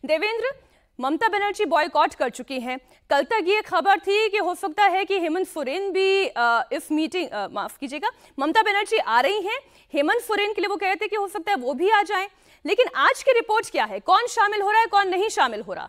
Devendra, Mamata Banerjee boycott कर चुकी हैं। कल तक ये खबर थी कि हो सकता है कि हेमंत सोरेन भी इस मीटिंग माफ कीजिएगा, ममता बनर्जी आ रही हैं, हेमंत सोरेन के लिए वो कहते कि हो सकता है वो भी आ जाएं। लेकिन आज की रिपोर्ट क्या है, कौन शामिल हो रहा है, कौन नहीं शामिल हो रहा?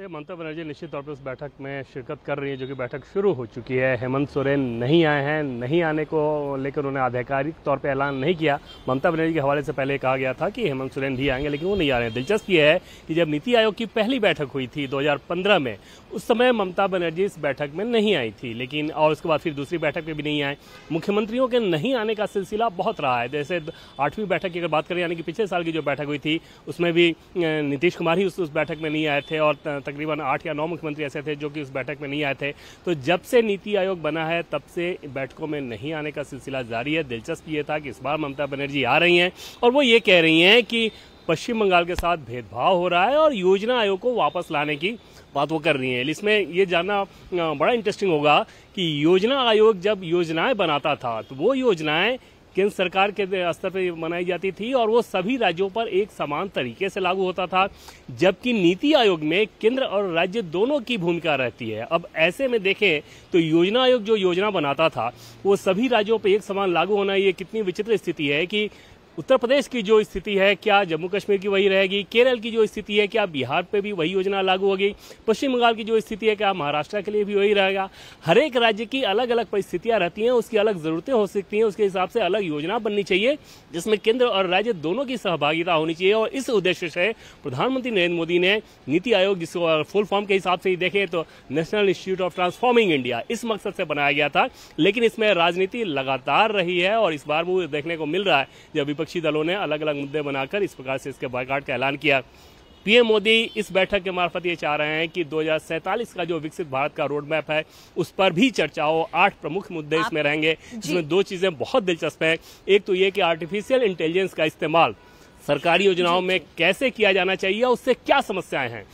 ममता बनर्जी निश्चित तौर पर उस बैठक में शिरकत कर रही है, जो कि बैठक शुरू हो चुकी है। हेमंत सोरेन नहीं आए हैं, नहीं आने को लेकर उन्होंने आधिकारिक तौर पे ऐलान नहीं किया। ममता बनर्जी के हवाले से पहले कहा गया था कि हेमंत सोरेन भी आएंगे, लेकिन वो नहीं आ रहे हैं। दिलचस्प ये है कि जब नीति आयोग की पहली बैठक हुई थी 2015 में, उस समय ममता बनर्जी इस बैठक में नहीं आई थी, लेकिन और उसके बाद फिर दूसरी बैठक में भी नहीं आए। मुख्यमंत्रियों के नहीं आने का सिलसिला बहुत रहा है। जैसे 8वीं बैठक की अगर बात करें, यानी कि पिछले साल की जो बैठक हुई थी, उसमें भी नीतीश कुमार ही उस बैठक में नहीं आए थे और तकरीबन 8 या 9 मुख्यमंत्री ऐसे थे जो कि उस बैठक में नहीं आए थे। तो जब से नीति आयोग बना है तब से बैठकों में नहीं आने का सिलसिला जारी है। दिलचस्प ये था कि इस बार ममता बनर्जी आ रही हैं और वो ये कह रही हैं कि पश्चिम बंगाल के साथ भेदभाव हो रहा है और योजना आयोग को वापस लाने की बात वो कर रही है। इसमें ये जानना बड़ा इंटरेस्टिंग होगा कि योजना आयोग जब योजनाएं बनाता था तो वो योजनाएं केंद्र सरकार के स्तर पर बनाई जाती थी और वो सभी राज्यों पर एक समान तरीके से लागू होता था, जबकि नीति आयोग में केंद्र और राज्य दोनों की भूमिका रहती है। अब ऐसे में देखें तो योजना आयोग जो योजना बनाता था वो सभी राज्यों पर एक समान लागू होना, ये कितनी विचित्र स्थिति है कि उत्तर प्रदेश की जो स्थिति है क्या जम्मू कश्मीर की वही रहेगी, केरल की जो स्थिति है क्या बिहार पे भी वही योजना लागू होगी, पश्चिम बंगाल की जो स्थिति है क्या महाराष्ट्र के लिए भी वही रहेगा। हर एक राज्य की अलग अलग परिस्थितियां रहती हैं, उसकी अलग जरूरतें हो सकती हैं, उसके हिसाब से अलग योजना बननी चाहिए जिसमें केंद्र और राज्य दोनों की सहभागिता होनी चाहिए। और इस उद्देश्य से प्रधानमंत्री नरेंद्र मोदी ने नीति आयोग, जिसको फुल फॉर्म के हिसाब से ही देखें तो national institute of transforming India, इस मकसद से बनाया गया था। लेकिन इसमें राजनीति लगातार रही है और इस बार वो देखने को मिल रहा है जब विपक्षी दलों ने अलग अलग मुद्दे बनाकर इस प्रकार से इसके बॉयकॉट का ऐलान किया। पीएम मोदी इस बैठक के मार्फत ये चाह रहे हैं कि 2047 का जो विकसित भारत का रोड मैप है उस पर भी चर्चा हो। 8 प्रमुख मुद्दे इसमें रहेंगे, जिसमें 2 चीजें बहुत दिलचस्प है। एक तो ये कि आर्टिफिशियल इंटेलिजेंस का इस्तेमाल सरकारी योजनाओं में कैसे किया जाना चाहिए, उससे क्या समस्याएं हैं।